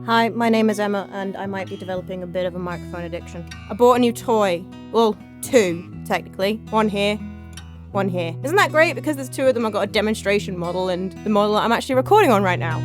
Hi, my name is Emma, and I might be developing a bit of a microphone addiction. I bought a new toy. Well, two, technically. One here, one here. Isn't that great? Because there's two of them, I've got a demonstration model and the model that I'm actually recording on right now.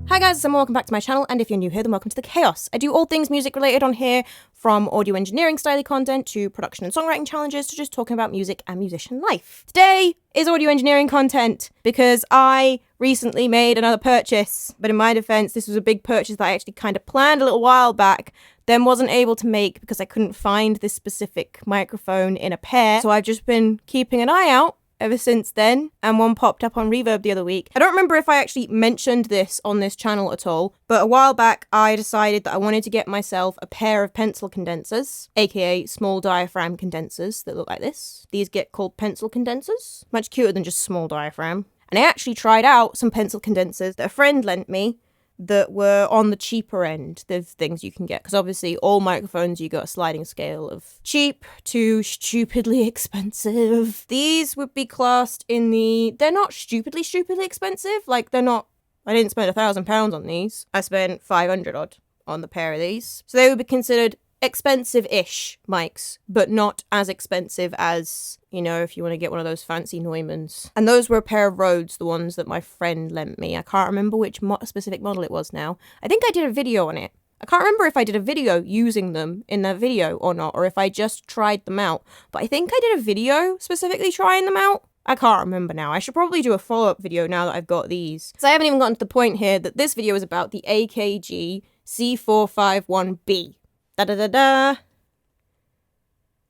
Hi guys, and welcome back to my channel, and if you're new here, then welcome to the chaos. I do all things music related on here, from audio engineering style content to production and songwriting challenges to just talking about music and musician life. Today is audio engineering content because I recently made another purchase, but in my defense, this was a big purchase that I actually kind of planned a little while back, then wasn't able to make because I couldn't find this specific microphone in a pair, so I've just been keeping an eye out ever since then, and one popped up on Reverb the other week. I don't remember if I actually mentioned this on this channel at all, but a while back I decided that I wanted to get myself a pair of pencil condensers, aka small diaphragm condensers that look like this. These get called pencil condensers. Much cuter than just small diaphragm. And I actually tried out some pencil condensers that a friend lent me that were on the cheaper end of things you can get, because obviously all microphones you got a sliding scale of cheap to stupidly expensive. These would be classed in the, they're not stupidly expensive, like they're not, I didn't spend £1,000 on these, I spent 500 odd on the pair of these, so they would be considered expensive-ish mics, but not as expensive as, you know, if you want to get one of those fancy Neumanns. And those were a pair of Rhodes, the ones that my friend lent me. I can't remember which specific model it was now. I think I did a video on it. I can't remember if I did a video using them in that video or not, or if I just tried them out. But I think I did a video specifically trying them out. I can't remember now. I should probably do a follow-up video now that I've got these. So I haven't even gotten to the point here that this video is about the AKG C451b. Da-da-da-da.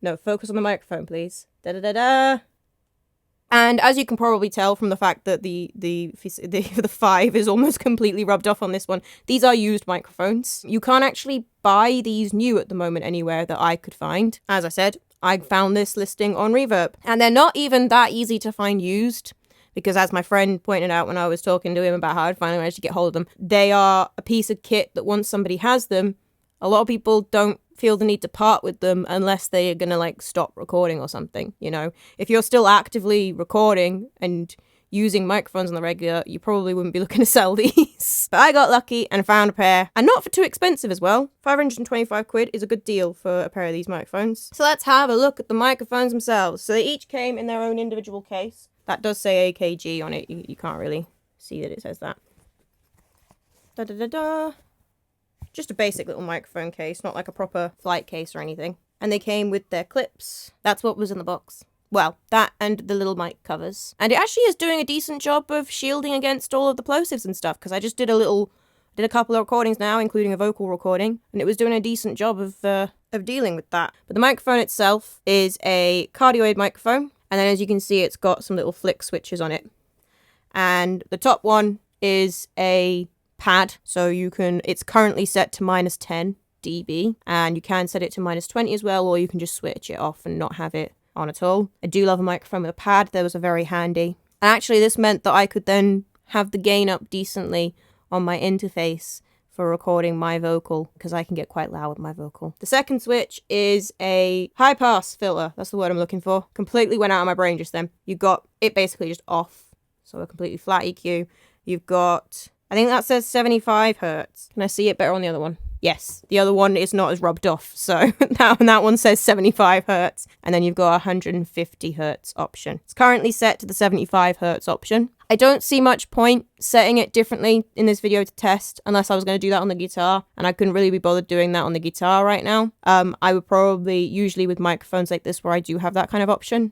No, focus on the microphone, please. Da-da-da-da. And as you can probably tell from the fact that the 5 is almost completely rubbed off on this one, these are used microphones. You can't actually buy these new at the moment anywhere that I could find. As I said, I found this listing on Reverb. And they're not even that easy to find used, because as my friend pointed out when I was talking to him about how I'd finally managed to get hold of them, they are a piece of kit that once somebody has them, a lot of people don't feel the need to part with them unless they're gonna like stop recording or something, you know? If you're still actively recording and using microphones on the regular, you probably wouldn't be looking to sell these. But I got lucky and found a pair, and not for too expensive as well. 525 quid is a good deal for a pair of these microphones. So let's have a look at the microphones themselves. So they each came in their own individual case. That does say AKG on it. You can't really see that it says that. Da-da-da-da. Just a basic little microphone case, not like a proper flight case or anything. And they came with their clips. That's what was in the box. Well, that and the little mic covers. And it actually is doing a decent job of shielding against all of the plosives and stuff, because I just did a couple of recordings now, including a vocal recording, and it was doing a decent job of dealing with that. But the microphone itself is a cardioid microphone, and then as you can see, it's got some little flick switches on it. And the top one is a pad, so you can, it's currently set to -10 dB, and you can set it to -20 as well, or you can just switch it off and not have it on at all. I do love a microphone with a pad. Those are very handy, and actually this meant that I could then have the gain up decently on my interface for recording my vocal, because I can get quite loud with my vocal. The second switch is a high pass filter. That's the word I'm looking for. Completely went out of my brain just then. You've got it basically just off, so a completely flat EQ. You've got, I think that says 75 hertz. Can I see it better on the other one? Yes, the other one is not as rubbed off, so that one says 75 hertz. And then you've got a 150 hertz option. It's currently set to the 75 hertz option. I don't see much point setting it differently in this video to test, unless I was going to do that on the guitar, and I couldn't really be bothered doing that on the guitar right now. I would probably, usually with microphones like this where I do have that kind of option,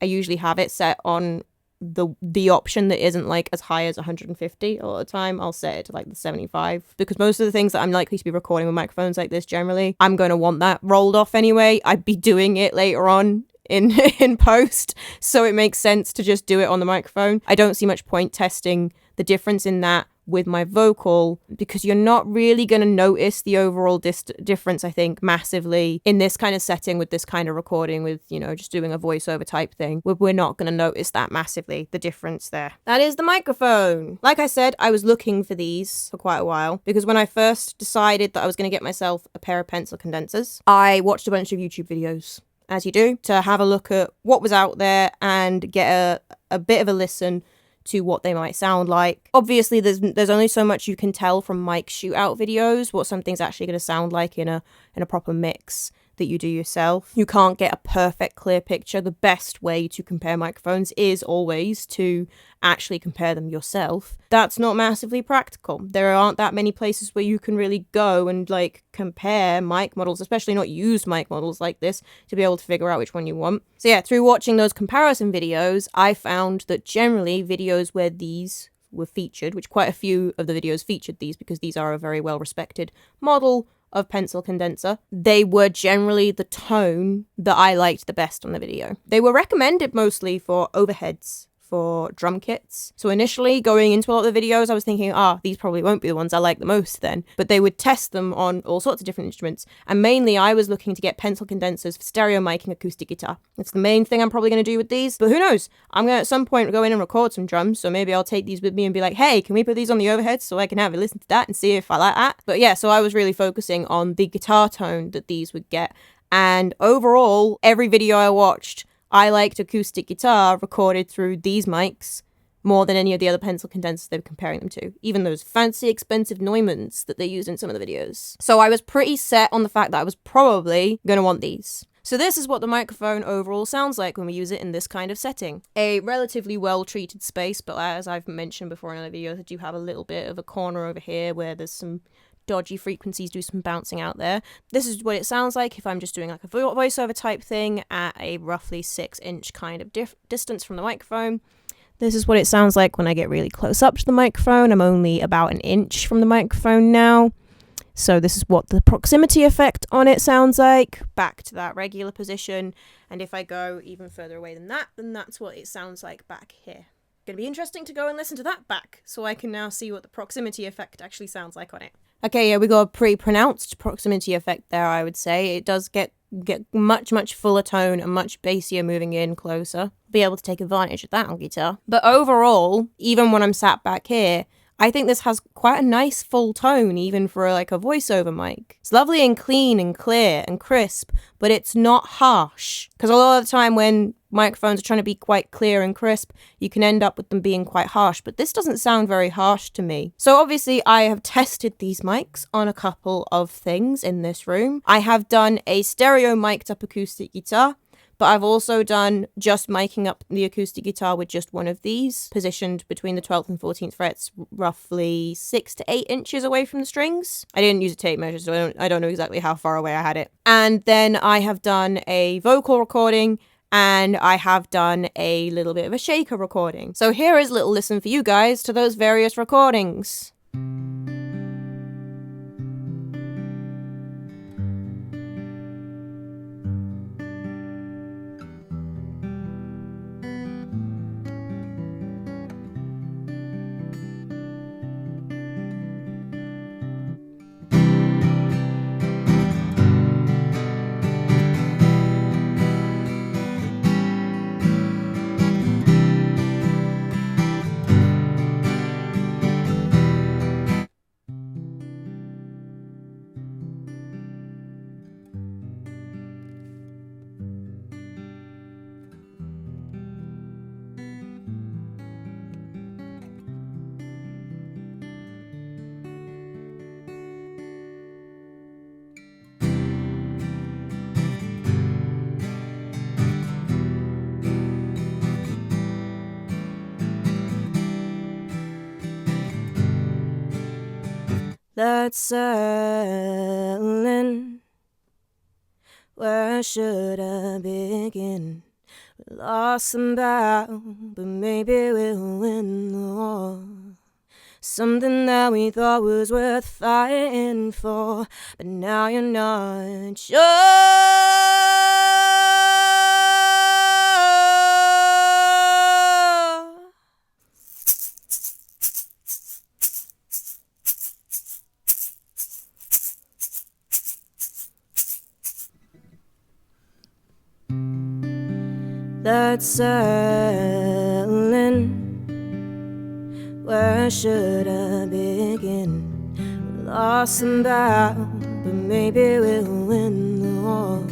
I usually have it set on the option that isn't like as high as 150. A lot of the time I'll set it to like the 75, because most of the things that I'm likely to be recording with microphones like this, generally I'm going to want that rolled off anyway. I'd be doing it later on in post, so it makes sense to just do it on the microphone. I don't see much point testing the difference in that with my vocal, because you're not really going to notice the overall difference, I think, massively in this kind of setting with this kind of recording with, you know, just doing a voiceover type thing. We're not going to notice that massively, the difference there. That is the microphone. Like I said, I was looking for these for quite a while, because when I first decided that I was going to get myself a pair of pencil condensers, I watched a bunch of YouTube videos, as you do, to have a look at what was out there and get a bit of a listen to what they might sound like. Obviously, there's only so much you can tell from mic shootout videos what something's actually going to sound like in a proper mix that you do yourself. You can't get a perfect clear picture. The best way to compare microphones is always to actually compare them yourself. That's not massively practical. There aren't that many places where you can really go and like compare mic models, especially not used mic models like this, to be able to figure out which one you want. So yeah, through watching those comparison videos, I found that generally videos where these were featured, which quite a few of the videos featured these because these are a very well respected model of pencil condenser, they were generally the tone that I liked the best on the video. They were recommended mostly for overheads, for drum kits. So initially going into a lot of the videos, I was thinking, these probably won't be the ones I like the most then. But they would test them on all sorts of different instruments. And mainly I was looking to get pencil condensers for stereo miking acoustic guitar. That's the main thing I'm probably going to do with these. But who knows? I'm going to at some point go in and record some drums. So maybe I'll take these with me and be like, hey, can we put these on the overheads so I can have a listen to that and see if I like that? But yeah, so I was really focusing on the guitar tone that these would get. And overall, every video I watched, I liked acoustic guitar recorded through these mics more than any of the other pencil condensers they were comparing them to, even those fancy, expensive Neumanns that they used in some of the videos. So I was pretty set on the fact that I was probably going to want these. So this is what the microphone overall sounds like when we use it in this kind of setting. A relatively well-treated space, but as I've mentioned before in other videos, I do have a little bit of a corner over here where there's some dodgy frequencies, do some bouncing out there. This is what it sounds like if I'm just doing like a voiceover type thing at a roughly 6-inch kind of distance from the microphone. This is what it sounds like when I get really close up to the microphone. I'm only about 1 inch from the microphone now. So this is what the proximity effect on it sounds like, back to that regular position. And if I go even further away than that, then that's what it sounds like back here. Going to be interesting to go and listen to that back, so I can now see what the proximity effect actually sounds like on it. Okay, yeah, we got a pretty pronounced proximity effect there, I would say. It does get much fuller tone and much bassier moving in closer. Be able to take advantage of that on guitar. But overall, even when I'm sat back here, I think this has quite a nice full tone, even for like a voiceover mic. It's lovely and clean and clear and crisp, but it's not harsh. Because a lot of the time when microphones are trying to be quite clear and crisp, you can end up with them being quite harsh, but this doesn't sound very harsh to me. So obviously I have tested these mics on a couple of things in this room. I have done a stereo mic'd up acoustic guitar, but I've also done just miking up the acoustic guitar with just one of these, positioned between the 12th and 14th frets, roughly 6 to 8 inches away from the strings. I didn't use a tape measure, so I don't know exactly how far away I had it. And then I have done a vocal recording, and I have done a little bit of a shaker recording. So here is a little listen for you guys to those various recordings. That's settling. Where should I begin? We lost some battle, but maybe we'll win the war. Something that we thought was worth fighting for, but now you're not sure. That's settling. Where should I begin? We lost some battle, but maybe we'll win the war.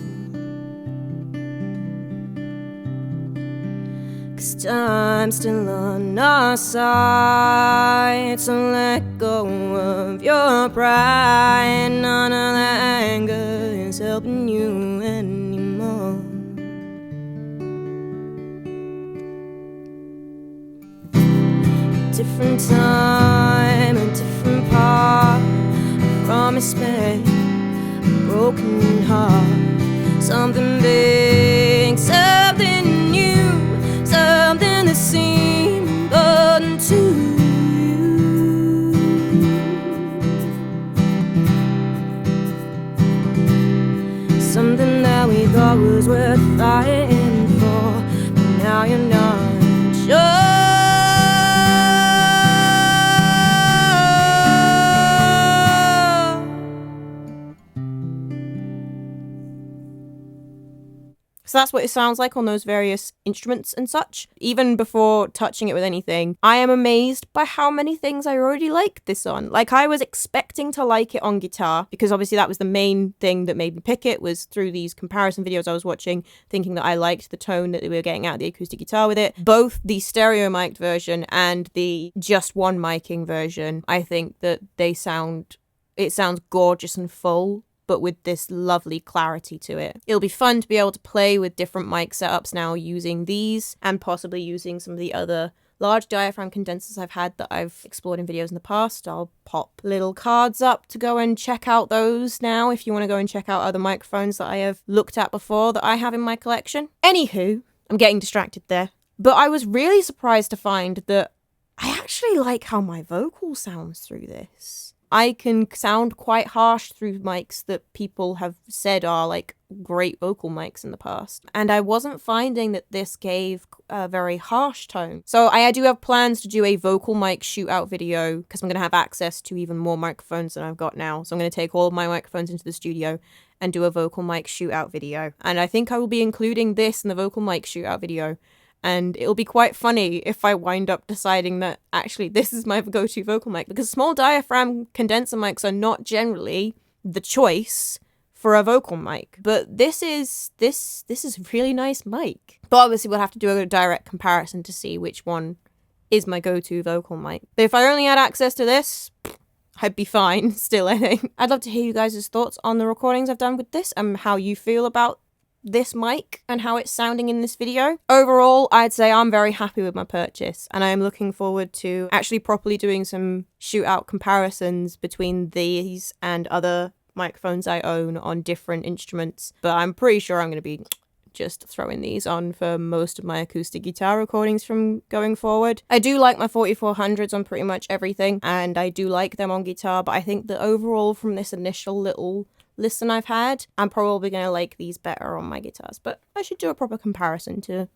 'Cause Time's still on our side, so let go of your pride. None of that anger is helping you anymore. Different time, a different part. I promise me a broken heart. Something big, something new, something that seemed important to you. Something that we thought was worth fighting for, but now you're not sure. So that's what it sounds like on those various instruments and such. Even before touching it with anything, I am amazed by how many things I already liked this on. Like, I was expecting to like it on guitar, because obviously that was the main thing that made me pick it, was through these comparison videos I was watching, thinking that I liked the tone that they were getting out of the acoustic guitar with it. Both the stereo mic'd version and the just one micing version, I think that it sounds gorgeous and full, but with this lovely clarity to it. It'll be fun to be able to play with different mic setups now using these, and possibly using some of the other large diaphragm condensers I've had that I've explored in videos in the past. I'll pop little cards up to go and check out those now if you want to go and check out other microphones that I have looked at before that I have in my collection. Anywho, I'm getting distracted there. But I was really surprised to find that I actually like how my vocal sounds through this. I can sound quite harsh through mics that people have said are like great vocal mics in the past. And I wasn't finding that this gave a very harsh tone. So I do have plans to do a vocal mic shootout video, because I'm going to have access to even more microphones than I've got now. So I'm going to take all of my microphones into the studio and do a vocal mic shootout video. And I think I will be including this in the vocal mic shootout video. And it'll be quite funny if I wind up deciding that actually this is my go-to vocal mic, because small diaphragm condenser mics are not generally the choice for a vocal mic. But this is a really nice mic. But obviously we'll have to do a direct comparison to see which one is my go-to vocal mic. But if I only had access to this, I'd be fine still, I think. I'd love to hear you guys' thoughts on the recordings I've done with this and how you feel about this mic and how it's sounding in this video. Overall, I'd say I'm very happy with my purchase, and I am looking forward to actually properly doing some shootout comparisons between these and other microphones I own on different instruments. But I'm pretty sure I'm going to be just throwing these on for most of my acoustic guitar recordings from going forward. I do like my 4400s on pretty much everything, and I do like them on guitar, but I think that overall from this initial little listen I've had, I'm probably going to like these better on my guitars, but I should do a proper comparison to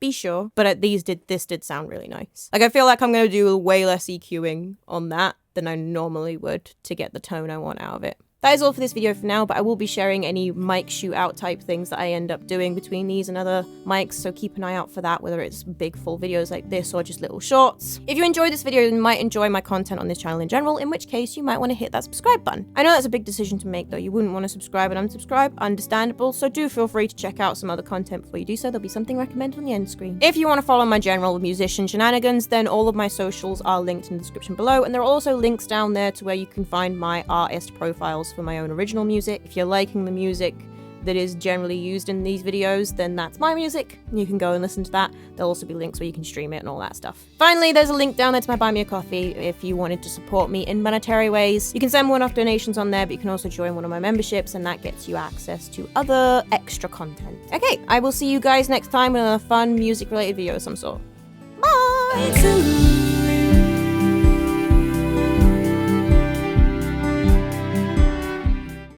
be sure. But this did sound really nice. Like, I feel like I'm going to do way less EQing on that than I normally would to get the tone I want out of it. That is all for this video for now, but I will be sharing any mic shootout type things that I end up doing between these and other mics, so keep an eye out for that, whether it's big full videos like this or just little shorts. If you enjoyed this video, you might enjoy my content on this channel in general, in which case you might want to hit that subscribe button. I know that's a big decision to make though. You wouldn't want to subscribe and unsubscribe, understandable, so do feel free to check out some other content before you do so. There'll be something recommended on the end screen. If you want to follow my general musician shenanigans, then all of my socials are linked in the description below, and there are also links down there to where you can find my artist profiles for my own original music. If you're liking the music that is generally used in these videos, then that's my music. You can go and listen to that. There'll also be links where you can stream it and all that stuff. Finally, there's a link down there to my Buy Me a Coffee if you wanted to support me in monetary ways. You can send one-off donations on there, but you can also join one of my memberships, and that gets you access to other extra content. Okay, I will see you guys next time with another fun music-related video of some sort. Bye!